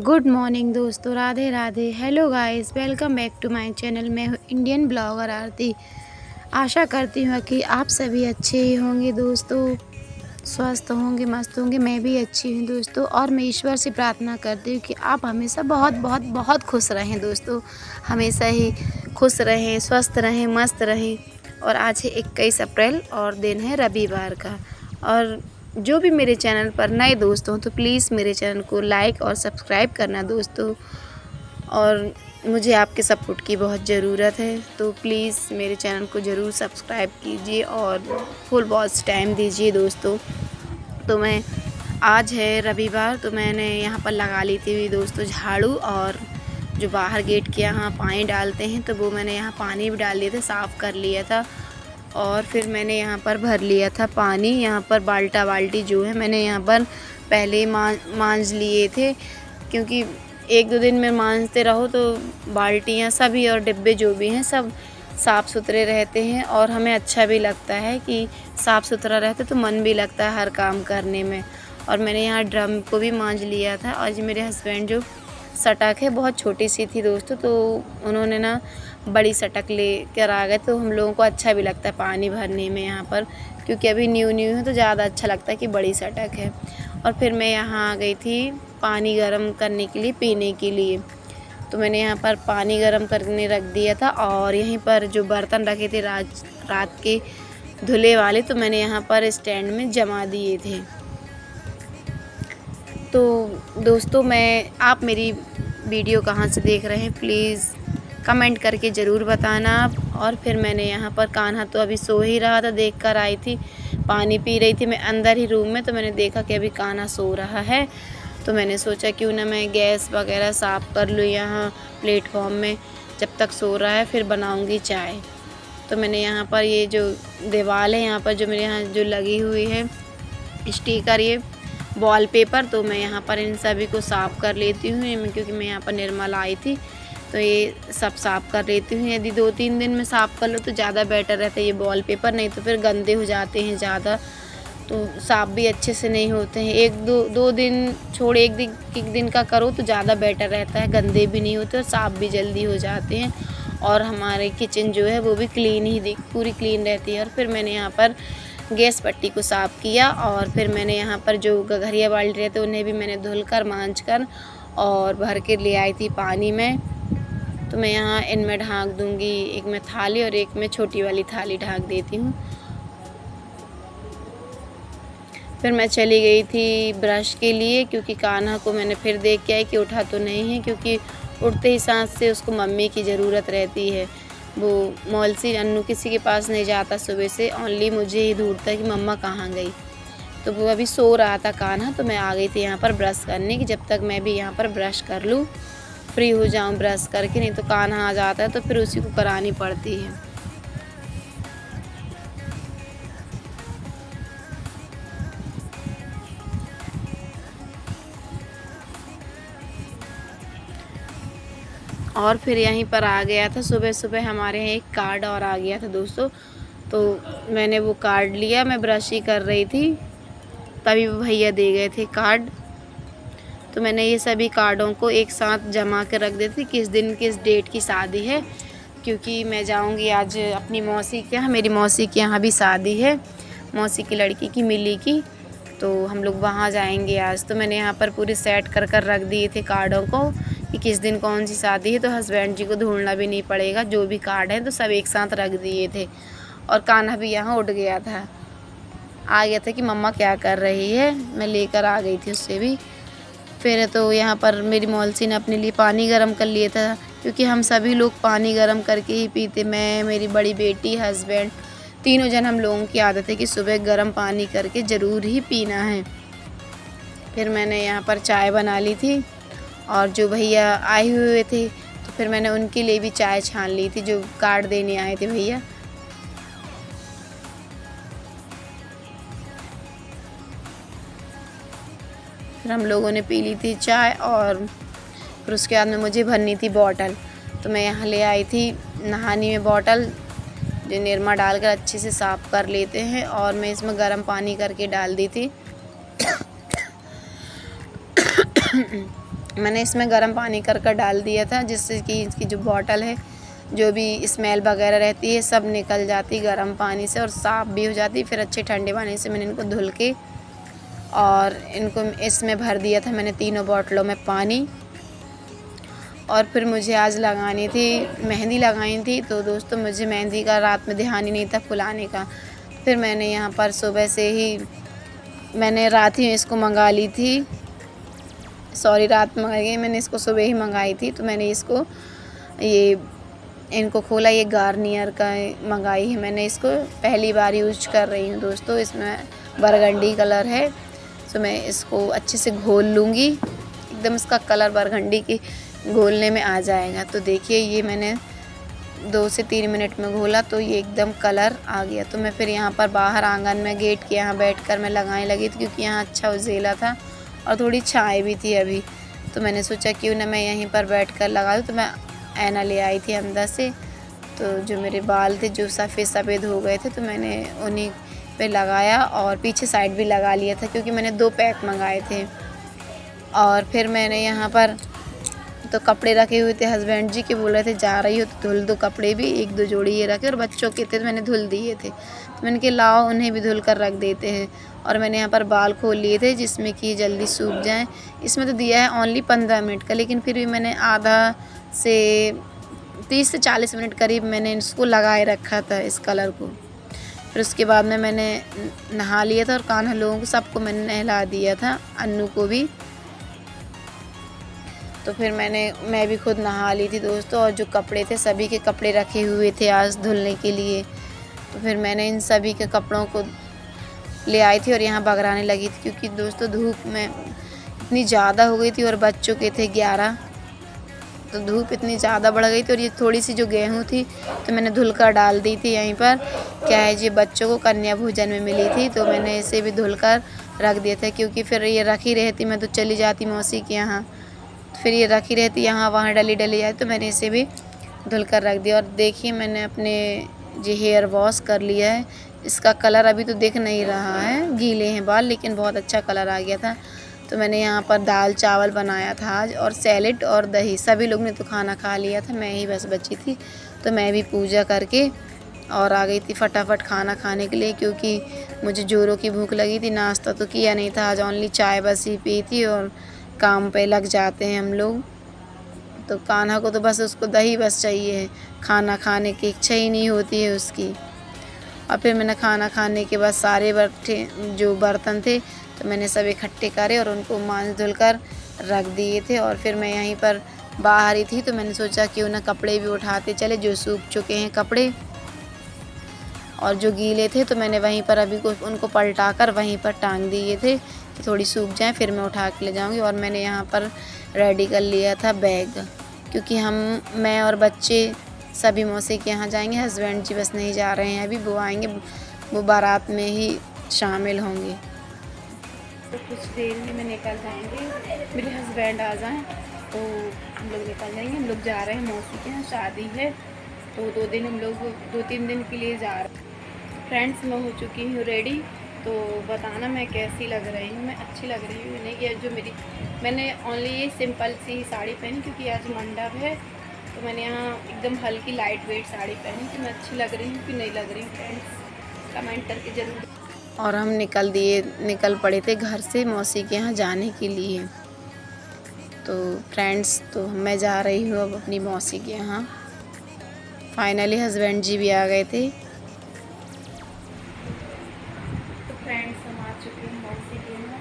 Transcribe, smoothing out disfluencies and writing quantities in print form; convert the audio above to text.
Good morning दोस्तों, Radhe Radhe. Hello guys, welcome back to my channel. मैं हूँ इंडियन ब्लॉगर आरती। आशा करती हूँ कि आप सभी अच्छे ही होंगे दोस्तों, स्वस्थ होंगे, मस्त होंगे। मैं भी अच्छी हूँ दोस्तों, और मैं ईश्वर से प्रार्थना करती हूँ कि आप हमेशा बहुत बहुत बहुत खुश रहें दोस्तों। हमेशा ही खुश रहें, स्वस्थ रहें, मस्त रहें। और आज है 21 अप्रैल और दिन है रविवार का। और जो भी मेरे चैनल पर नए दोस्त हों तो प्लीज़ मेरे चैनल को लाइक और सब्सक्राइब करना दोस्तों। और मुझे आपके सपोर्ट की बहुत ज़रूरत है, तो प्लीज़ मेरे चैनल को ज़रूर सब्सक्राइब कीजिए और फुल वॉच टाइम दीजिए दोस्तों। तो मैं आज है रविवार, तो मैंने यहाँ पर लगा ली थी दोस्तों झाड़ू, और जो बाहर गेट के यहाँ पानी डालते हैं तो वो मैंने यहाँ पानी भी डाल दिया था, साफ़ कर लिया था। और फिर मैंने यहाँ पर भर लिया था पानी। यहाँ पर बाल्टी जो है मैंने यहाँ पर पहले मांज लिए थे, क्योंकि एक दो दिन में मांजते रहो तो बाल्टियाँ सभी और डिब्बे जो भी हैं सब साफ़ सुथरे रहते हैं, और हमें अच्छा भी लगता है कि साफ़ सुथरा रहता तो मन भी लगता है हर काम करने में। और मैंने यहाँ ड्रम को भी मांज लिया था। और जी मेरे हस्बैंड जो सटक है बहुत छोटी सी थी दोस्तों, तो उन्होंने ना बड़ी सटक ले कर आ गए, तो हम लोगों को अच्छा भी लगता है पानी भरने में यहाँ पर, क्योंकि अभी न्यू है तो ज़्यादा अच्छा लगता है कि बड़ी सटक है। और फिर मैं यहाँ आ गई थी पानी गर्म करने के लिए, पीने के लिए। तो मैंने यहाँ पर पानी गर्म करने रख दिया था, और यहीं पर जो बर्तन रखे थे रात के धुले वाले, तो मैंने यहाँ पर स्टैंड में जमा दिए थे। तो दोस्तों आप मेरी वीडियो कहाँ से देख रहे हैं प्लीज़ कमेंट करके ज़रूर बताना आप। और फिर मैंने यहाँ पर कान्हा तो अभी सो ही रहा था, देख कर आई थी, पानी पी रही थी मैं अंदर ही रूम में, तो मैंने देखा कि अभी कान्हा सो रहा है। तो मैंने सोचा क्यों ना मैं गैस वगैरह साफ़ कर लूँ यहाँ प्लेटफॉर्म में, जब तक सो रहा है फिर बनाऊँगी चाय। तो मैंने यहाँ पर ये जो दीवार है यहाँ पर जो मेरे यहाँ जो लगी हुई है स्टिकर, ये वॉलपेपर, तो मैं यहाँ पर इन सभी को साफ़ कर लेती हूँ, क्योंकि मैं यहाँ पर निर्मल आई थी तो ये सब साफ़ कर लेती हूँ। यदि 2-3 दिन में साफ़ कर लो तो ज़्यादा बेटर रहता है ये वॉलपेपर, नहीं तो फिर गंदे हो जाते हैं ज़्यादा, तो साफ़ भी अच्छे से नहीं होते हैं। 1-2 दिन छोड़ एक दिन का करो तो ज़्यादा बेटर रहता है, गंदे भी नहीं होते और साफ़ भी जल्दी हो जाते हैं। और हमारे किचन जो है वो भी क्लीन ही पूरी क्लीन रहती है। और फिर मैंने यहाँ पर गैस पट्टी को साफ़ किया, और फिर मैंने यहाँ पर जो गगरिया बाल्टी रहते उन्हें भी मैंने धुल कर मांज कर और भर के ले आई थी पानी में। तो मैं यहाँ इनमें ढाँक दूँगी, एक में थाली और एक में छोटी वाली थाली ढाँक देती हूँ। फिर मैं चली गई थी ब्रश के लिए, क्योंकि कान्हा को मैंने फिर देख के आई कि उठा तो नहीं है, क्योंकि उठते ही सांस से उसको मम्मी की ज़रूरत रहती है। वो मौलसी अन्नू किसी के पास नहीं जाता सुबह से, ओनली मुझे ही ढूंढता है कि मम्मा कहाँ गई। तो वो अभी सो रहा था कान्हा, तो मैं आ गई थी यहाँ पर ब्रश करने की, जब तक मैं भी यहाँ पर ब्रश कर लूँ, फ्री हो जाऊँ ब्रश करके, नहीं तो कान्हा आ जाता है तो फिर उसी को करानी पड़ती है। और फिर यहीं पर आ गया था सुबह सुबह हमारे यहाँ एक कार्ड और आ गया था दोस्तों, तो मैंने वो कार्ड लिया। मैं ब्रश ही कर रही थी तभी वो भैया दे गए थे कार्ड। तो मैंने ये सभी कार्डों को एक साथ जमा कर रख दी थी किस दिन किस डेट की शादी है, क्योंकि मैं जाऊंगी आज अपनी मौसी के यहाँ, मेरी मौसी के यहाँ भी शादी है, मौसी की लड़की की मिली की, तो हम लोग वहाँ जाएंगे आज। तो मैंने यहाँ पर पूरी सेट कर रख दिए थे कार्डों को कि किस दिन कौन सी शादी है, तो हस्बैंड जी को ढूंढना भी नहीं पड़ेगा, जो भी कार्ड है तो सब एक साथ रख दिए थे। और कान्हा भी यहाँ उठ गया था, आ गया था कि मम्मा क्या कर रही है, मैं लेकर आ गई थी उससे भी। फिर तो यहाँ पर मेरी मौलसी ने अपने लिए पानी गर्म कर लिया था, क्योंकि हम सभी लोग पानी गर्म करके ही पीते, मैं, मेरी बड़ी बेटी, हस्बैंड, तीनों जन हम लोगों की आदत है कि सुबह गर्म पानी करके ज़रूर ही पीना है। फिर मैंने यहाँ पर चाय बना ली थी, और जो भैया आए हुए थे तो फिर मैंने उनके लिए भी चाय छान ली थी, जो कार्ड देने आए थे भैया। फिर हम लोगों ने पी ली थी चाय, और फिर उसके बाद में मुझे भरनी थी बॉटल, तो मैं यहाँ ले आई थी नहानी में बॉटल, जो निरमा डालकर अच्छे से साफ़ कर लेते हैं, और मैं इसमें गर्म पानी करके डाल दी थी। मैंने इसमें गर्म पानी कर डाल दिया था, जिससे कि इसकी जो बॉटल है, जो भी स्मेल वगैरह रहती है सब निकल जाती गर्म पानी से और साफ़ भी हो जाती। फिर अच्छे ठंडे पानी से मैंने इनको धुल के और इनको इसमें भर दिया था मैंने तीनों बॉटलों में पानी। और फिर मुझे आज लगानी थी, मेहंदी लगानी थी। तो दोस्तों मुझे मेहंदी का रात में ध्यान ही नहीं था फुलाने का। फिर मैंने यहाँ पर सुबह से ही मैंने रात ही इसको मंगा ली थी, रात मंगाई गई, मैंने इसको सुबह ही मंगाई थी। तो मैंने इसको इनको खोला, ये गार्नियर का मंगाई है मैंने, इसको पहली बार यूज कर रही हूँ दोस्तों। इसमें बरगंडी कलर है, तो मैं इसको अच्छे से घोल लूँगी, एकदम इसका कलर बरगंडी की घोलने में आ जाएगा। तो देखिए ये मैंने 2 से 3 मिनट में घोला तो ये एकदम कलर आ गया। तो मैं फिर यहाँ पर बाहर आंगन में गेट के यहाँ बैठकर मैं लगाने लगी थी, क्योंकि यहाँ अच्छा उजेला था और थोड़ी छाँव भी थी अभी। तो मैंने सोचा क्यों ना मैं यहीं पर बैठकर लगा दूँ। तो मैं ऐना ले आई थी अंदर से, तो जो मेरे बाल थे जो सफ़ेद हो गए थे, तो मैंने उन्हीं पे लगाया और पीछे साइड भी लगा लिया था, क्योंकि मैंने 2 पैक मंगाए थे। और फिर मैंने यहाँ पर तो कपड़े रखे हुए थे, हस्बैंड जी के बोल रहे थे जा रही हो तो धुल दो कपड़े भी, 1-2 जोड़ी ये रखे, और बच्चों के थे तो मैंने धुल दिए थे। तो मैंने कहा लाओ उन्हें भी धुल कर रख देते हैं। और मैंने यहाँ पर बाल खोल लिए थे, जिसमें कि जल्दी सूख जाएं। इसमें तो दिया है ओनली 15 मिनट का, लेकिन फिर भी मैंने आधा से 30 से 40 मिनट करीब मैंने इसको लगाए रखा था, इस कलर को। फिर उसके बाद में मैंने नहा लिया था और कान्हा लोगों को सबको मैंने नहला दिया था, अन्नू को भी। तो फिर मैं भी खुद नहा ली थी दोस्तों। और जो कपड़े थे सभी के कपड़े रखे हुए थे आज धुलने के लिए, तो फिर मैंने इन सभी के कपड़ों को ले आई थी और यहाँ बगराने लगी थी, क्योंकि दोस्तों धूप में इतनी ज़्यादा हो गई थी और बच्चों के थे 11, तो धूप इतनी ज़्यादा बढ़ गई थी। और ये थोड़ी सी जो गेहूँ थी तो मैंने धुल कर डाल दी थी यहीं पर, क्या है जी बच्चों को कन्या भोजन में मिली थी, तो मैंने इसे भी धुल कर रख दिया था, क्योंकि फिर ये रखी रहती, मैं तो चली जाती मौसी के यहाँ, फिर ये रखी रहती यहाँ वहाँ डली जाए, तो मैंने इसे भी धुल कर रख दिया। और देखिए मैंने अपने जो हेयर वॉश कर लिया है, इसका कलर अभी तो दिख नहीं रहा है, गीले हैं बाल, लेकिन बहुत अच्छा कलर आ गया था। तो मैंने यहाँ पर दाल चावल बनाया था आज, और सैलेड और दही। सभी लोग ने तो खाना खा लिया था, मैं ही बस बची थी। तो मैं भी पूजा करके और आ गई थी फटाफट खाना खाने के लिए, क्योंकि मुझे जोरों की भूख लगी थी। नाश्ता तो किया नहीं था आज, ओनली चाय बस ही पी थी, और काम पे लग जाते हैं हम लोग। तो कान्हा को तो बस उसको दही बस चाहिए है, खाना खाने की इच्छा ही नहीं होती है उसकी। और फिर मैंने खाना खाने के बाद सारे जो बर्तन थे तो मैंने सब इकट्ठे करे और उनको मांज धुल कर रख दिए थे। और फिर मैं यहीं पर बाहर ही थी, तो मैंने सोचा क्यों ना कपड़े भी उठाते चले, जो सूख चुके हैं कपड़े और जो गीले थे, तो मैंने वहीं पर अभी उनको पलटा कर वहीं पर टांग दिए थे कि थोड़ी सूख जाएं, फिर मैं उठा के ले जाऊंगी। और मैंने यहाँ पर रेडी कर लिया था बैग, क्योंकि मैं और बच्चे सभी मौसी के यहाँ जाएंगे, हस्बैंड जी बस नहीं जा रहे हैं अभी, वो आएंगे, वो बारात में ही शामिल होंगे। तो कुछ देर में निकल जाएंगे, मेरे हस्बैंड आ जाएं तो हम लोग निकल जाएंगे। हम लोग जा रहे हैं मौसी के यहाँ, शादी है, तो 2-3 दिन के लिए जा रहे हैं। फ्रेंड्स मैं हो चुकी हूँ रेडी, तो बताना मैं कैसी लग रही हूँ, मैं अच्छी लग रही हूँ नहीं। ये जो मैंने ओनली ये सिंपल सी साड़ी पहनी, क्योंकि आज मंडप है, तो मैंने यहाँ एकदम हल्की लाइट वेट साड़ी पहनी, कि मैं अच्छी लग रही हूँ कि नहीं लग रही हूँ, फ्रेंड्स कमेंट करके ज़रूर। और हम निकल पड़े थे घर से मौसी के यहाँ जाने के लिए। तो फ्रेंड्स तो मैं जा रही हूँ अब अपनी मौसी के यहाँ। फाइनली हस्बैंड जी भी आ गए थे। तो फ्रेंड्स हम आ चुके हैं मौसी के यहाँ।